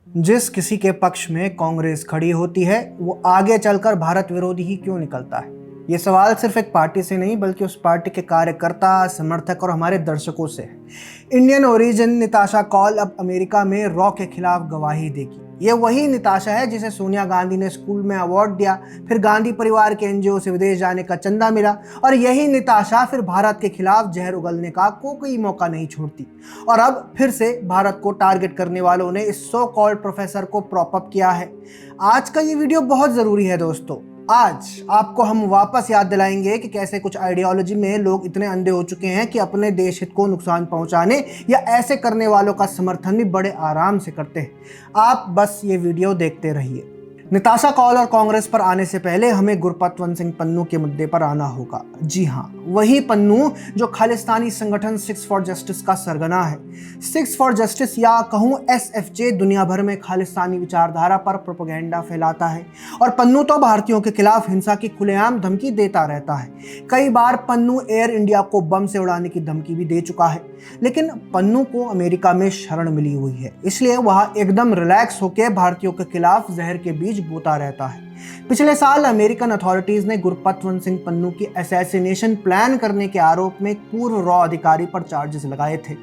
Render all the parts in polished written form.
जिस किसी के पक्ष में कांग्रेस खड़ी होती है वो आगे चलकर भारत विरोधी ही क्यों निकलता है। ये सवाल सिर्फ एक पार्टी से नहीं बल्कि उस पार्टी के कार्यकर्ता, समर्थक और हमारे दर्शकों से है। इंडियन ओरिजिन निताशा कौल अब अमेरिका में रॉ के खिलाफ गवाही देगी। ये वही निताशा है जिसे सोनिया गांधी ने स्कूल में अवार्ड दिया, फिर गांधी परिवार के एनजीओ से विदेश जाने का चंदा मिला, और यही निताशा फिर भारत के खिलाफ जहर उगलने का कोई मौका नहीं छोड़ती। और अब फिर से भारत को टारगेट करने वालों ने इस सो कॉल्ड प्रोफेसर को प्रॉप अप किया है। आज का ये वीडियो बहुत ज़रूरी है दोस्तों। आज आपको हम वापस याद दिलाएंगे कि कैसे कुछ आइडियोलॉजी में लोग इतने अंधे हो चुके हैं कि अपने देश हित को नुकसान पहुंचाने या ऐसे करने वालों का समर्थन भी बड़े आराम से करते हैं। आप बस ये वीडियो देखते रहिए। निताशा कौल और कांग्रेस पर आने से पहले हमें गुरपतवंत सिंह पन्नू के मुद्दे पर आना होगा। जी हाँ, वही पन्नू जो खालिस्तानी संगठन सिक्स फॉर जस्टिस का सरगना है। सिक्स फॉर जस्टिस या कहूँ एसएफजे दुनिया भर में खालिस्तानी विचारधारा पर प्रोपेगेंडा फैलाता है और पन्नू तो भारतीयों के खिलाफ हिंसा की खुलेआम धमकी देता रहता है। कई बार पन्नू एयर इंडिया को बम से उड़ाने की धमकी भी दे चुका है। लेकिन पन्नू को अमेरिका में शरण मिली हुई है, इसलिए वह एकदम रिलैक्स होकर भारतीयों के खिलाफ जहर के बीज बोता रहता है। पिछले साल अमेरिकन अथॉरिटीज ने गुरपतवंत सिंह पन्नू की असैसिनेशन प्लान करने के आरोप में एक पूर्व रॉ अधिकारी पर चार्जेस लगाए थे।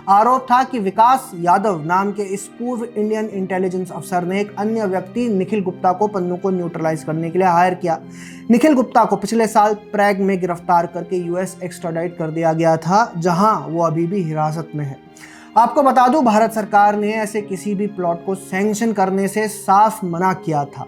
आरोप था कि विकास यादव नाम के इस पूर्व इंडियन इंटेलिजेंस अफसर ने एक अन्य व्यक्ति निखिल गुप्ता को पन्नू को न्यूट्रलाइज करने के लिए हायर किया। निखिल गुप्ता को पिछले साल प्रैग में गिरफ्तार करके यूएस एक्स्ट्राडाइट कर दिया गया था, जहां वो अभी भी हिरासत में है। आपको बता दूं, भारत सरकार ने ऐसे किसी भी प्लॉट को सैंक्शन करने से साफ मना किया था।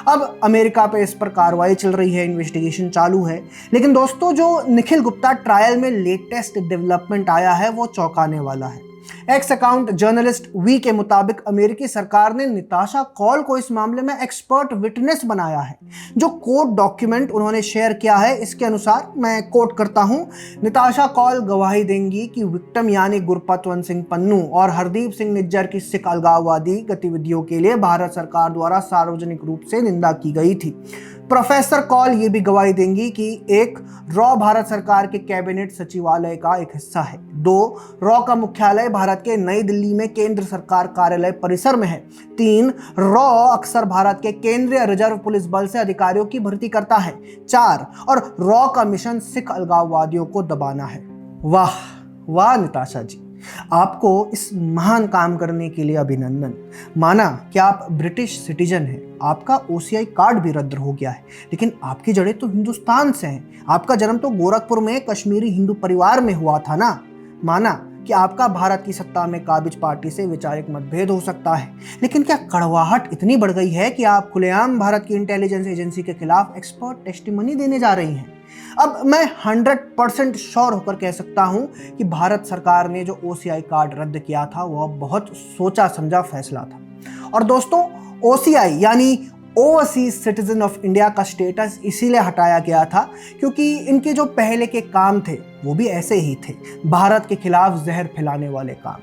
अब अमेरिका पे इस पर कार्रवाई चल रही है, इन्वेस्टिगेशन चालू है। लेकिन दोस्तों, जो निखिल गुप्ता ट्रायल में लेटेस्ट डेवलपमेंट आया है वो चौंकाने वाला है। एक्स अकाउंट जर्नलिस्ट वी के मुताबिक अमेरिकी सरकार ने निताशा कौल को इस मामले में एक्सपर्ट विटनेस बनाया है। जो कोर्ट डॉक्यूमेंट उन्होंने शेयर किया है, इसके अनुसार मैं कोट करता हूं, निताशा कौल गवाही देंगी कि विक्टिम यानी गुरपतवंत सिंह पन्नू और हरदीप सिंह निज्जर की सिख अलगाववादी गतिविधियों के लिए भारत सरकार द्वारा सार्वजनिक रूप से निंदा की गई थी। प्रोफेसर कौल ये भी गवाही देंगी कि एक, रॉ भारत सरकार के कैबिनेट सचिवालय का एक हिस्सा है। 2, रॉ का मुख्यालय भारत के नई दिल्ली में केंद्र सरकार कार्यालय परिसर में है। 3, रॉ अक्सर भारत के केंद्रीय रिजर्व पुलिस बल से अधिकारियों की भर्ती करता है। 4, और रॉ का मिशन सिख अलगाववादियों को दबाना है। वाह वाह निताशा जी, आपको इस महान काम करने के लिए अभिनंदन। माना कि आप ब्रिटिश सिटीजन हैं, आपका ओसीआई कार्ड भी रद्द हो गया है, लेकिन आपकी जड़ें तो हिंदुस्तान से हैं। आपका जन्म तो गोरखपुर में कश्मीरी हिंदू परिवार में हुआ था ना। माना कि आपका भारत की सत्ता में काबिज पार्टी से वैचारिक मतभेद हो सकता है, लेकिन क्या कड़वाहट इतनी बढ़ गई है कि आप खुलेआम भारत की इंटेलिजेंस एजेंसी के खिलाफ एक्सपर्ट टेस्टिमनी देने जा रही हैं। अब मैं 100% श्योर होकर कह सकता हूं कि भारत सरकार ने जो ओसीआई कार्ड रद्द किया था वह बहुत सोचा समझा फैसला था। और दोस्तों, ओसीआई यानी ओवरसीज सिटीजन ऑफ इंडिया का स्टेटस इसीलिए हटाया गया था क्योंकि इनके जो पहले के काम थे वो भी ऐसे ही थे, भारत के खिलाफ जहर फैलाने वाले काम।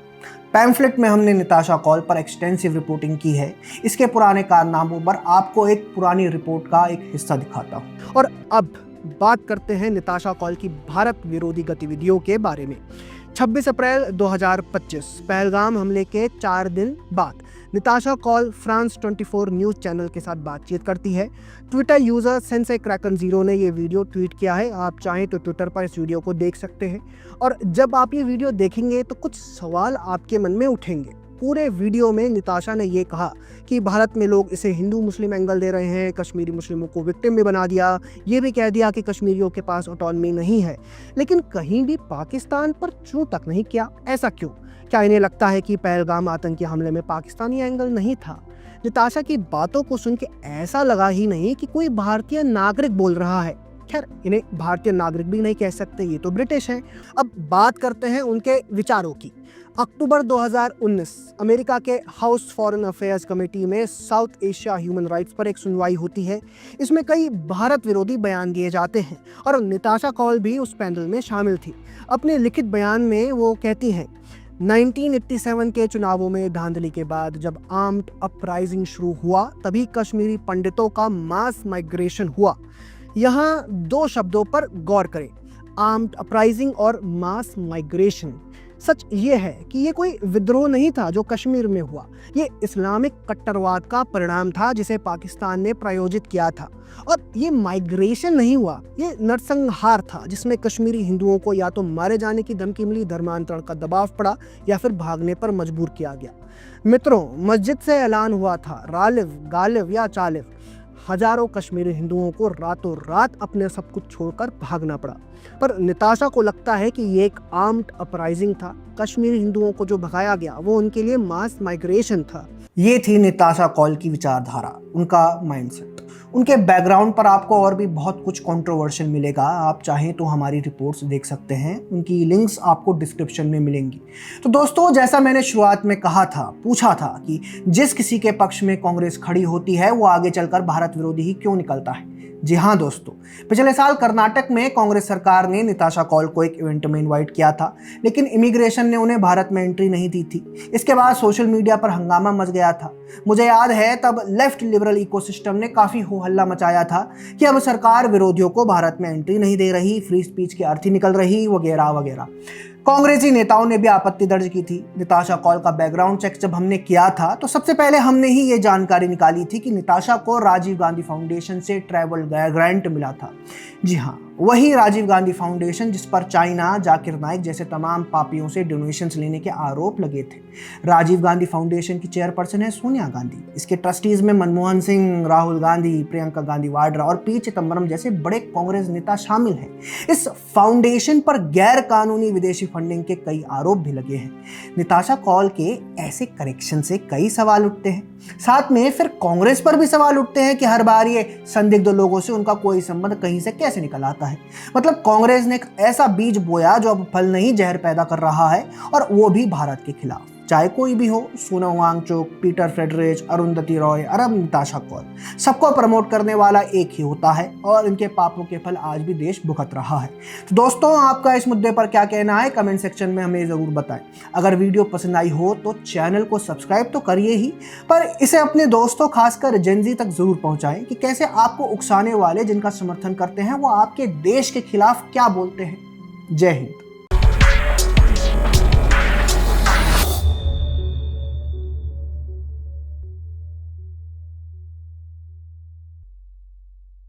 पैम्फलेट में हमने निताशा कौल पर एक्सटेंसिव रिपोर्टिंग की है। इसके पुराने कारनामों पर आपको एक पुरानी रिपोर्ट का एक हिस्सा दिखाता हूँ। और अब बात करते हैं निताशा कौल की भारत विरोधी गतिविधियों के बारे में। 26 अप्रैल 2025 पहलगाम हमले के 4 दिन बाद Nitasha Kaul France 24 news channel के साथ बातचीत करती है। ट्विटर यूज़र सेंसे क्रैकन 0 ने ये वीडियो ट्वीट किया है। आप चाहें तो ट्विटर पर इस वीडियो को देख सकते हैं। और जब आप ये वीडियो देखेंगे तो कुछ सवाल आपके मन में उठेंगे। पूरे वीडियो में निताशा ने ये कहा कि भारत में लोग इसे हिंदू मुस्लिम एंगल दे रहे हैं, कश्मीरी मुस्लिमों को विक्टिम भी बना दिया, ये भी कह दिया कि कश्मीरियों के पास ऑटोनॉमी नहीं है, लेकिन कहीं भी पाकिस्तान पर चू तक नहीं किया। ऐसा क्यों? क्या इन्हें लगता है कि पहलगाम आतंकी हमले में पाकिस्तानी एंगल नहीं था? निताशा की बातों को सुन के ऐसा लगा ही नहीं कि कोई भारतीय नागरिक बोल रहा है। खैर, इन्हें भारतीय नागरिक भी नहीं कह सकते, ये तो ब्रिटिश हैं। अब बात करते हैं उनके विचारों की। अक्टूबर 2019 अमेरिका के हाउस फॉरेन अफेयर्स कमेटी में साउथ एशिया ह्यूमन राइट्स पर एक सुनवाई होती है। इसमें कई भारत विरोधी बयान दिए जाते हैं और निताशा कौल भी उस पैनल में शामिल थी। अपने लिखित बयान में वो कहती हैं, 1987 के चुनावों में धांधली के बाद जब आर्म्ड अपराइजिंग शुरू हुआ तभी कश्मीरी पंडितों का मास माइग्रेशन हुआ। यहाँ 2 शब्दों पर गौर करें, आर्म्ड अपराइजिंग और मास माइग्रेशन। सच ये है कि ये कोई विद्रोह नहीं था जो कश्मीर में हुआ, ये इस्लामिक कट्टरवाद का परिणाम था जिसे पाकिस्तान ने प्रायोजित किया था। और ये माइग्रेशन नहीं हुआ, ये नरसंहार था जिसमें कश्मीरी हिंदुओं को या तो मारे जाने की धमकी मिली, धर्मांतरण का दबाव पड़ा या फिर भागने पर मजबूर किया गया। मित्रों, मस्जिद से ऐलान हुआ था रालिव गालिब या चालिव, हजारों कश्मीरी हिंदुओं को रातों रात अपने सब कुछ छोड़कर भागना पड़ा। पर निताशा को लगता है कि ये एक आर्म्ड अपराइजिंग था। कश्मीरी हिंदुओं को जो भगाया गया वो उनके लिए मास माइग्रेशन था। ये थी निताशा कौल की विचारधारा, उनका माइंडसेट। उनके बैकग्राउंड पर आपको और भी बहुत कुछ कंट्रोवर्शियल मिलेगा। आप चाहें तो हमारी रिपोर्ट्स देख सकते हैं, उनकी लिंक्स आपको डिस्क्रिप्शन में मिलेंगी। तो दोस्तों, जैसा मैंने शुरुआत में कहा था, पूछा था कि जिस किसी के पक्ष में कांग्रेस खड़ी होती है वो आगे चलकर भारत विरोधी ही क्यों निकलता है। जी हाँ दोस्तों, पिछले साल कर्नाटक में कांग्रेस सरकार ने निताशा कौल को एक इवेंट में इनवाइट किया था, लेकिन इमिग्रेशन ने उन्हें भारत में एंट्री नहीं दी थी। इसके बाद सोशल मीडिया पर हंगामा मच गया था। मुझे याद है तब लेफ्ट लिबरल इकोसिस्टम ने काफी हो हल्ला मचाया था कि अब सरकार विरोधियों को भारत में एंट्री नहीं दे रही, फ्री स्पीच की अर्थी निकल रही, वगैरह वगैरह। कांग्रेसी नेताओं ने भी आपत्ति दर्ज की थी। निताशा कौल का बैकग्राउंड चेक जब हमने किया था तो सबसे पहले हमने ही ये जानकारी निकाली थी कि निताशा को राजीव गांधी फाउंडेशन से ट्रैवल ग्रांट मिला था। जी हाँ, वही राजीव गांधी फाउंडेशन जिस पर चाइना, जाकिर नाइक जैसे तमाम पापियों से डोनेशंस लेने के आरोप लगे थे। राजीव गांधी फाउंडेशन की चेयरपर्सन है सोनिया गांधी। इसके ट्रस्टीज में मनमोहन सिंह, राहुल गांधी, प्रियंका गांधी वाड्रा और पी चिदम्बरम जैसे बड़े कांग्रेस नेता शामिल हैं। इस फाउंडेशन पर गैर कानूनी विदेशी फंडिंग के कई आरोप भी लगे हैं। निताशा कौल के ऐसे करेक्शन से कई सवाल उठते हैं। साथ में फिर कांग्रेस पर भी सवाल उठते हैं कि हर बार ये संदिग्ध लोगों से उनका कोई संबंध कहीं से कैसे निकल आता है। मतलब कांग्रेस ने एक ऐसा बीज बोया जो अब फल नहीं जहर पैदा कर रहा है, और वो भी भारत के खिलाफ। चाहे कोई भी हो, सोनम वांगचुक, पीटर फ्रेडरिच, अरुंधति रॉय, अरब निताशा कौल, सबको प्रमोट करने वाला एक ही होता है, और इनके पापों के फल आज भी देश भुगत रहा है। तो दोस्तों, आपका इस मुद्दे पर क्या कहना है कमेंट सेक्शन में हमें ज़रूर बताएं। अगर वीडियो पसंद आई हो तो चैनल को सब्सक्राइब तो करिए ही, पर इसे अपने दोस्तों खासकर जेनजी तक जरूर पहुंचाएं कि कैसे आपको उकसाने वाले जिनका समर्थन करते हैं वो आपके देश के खिलाफ क्या बोलते हैं। जय हिंद।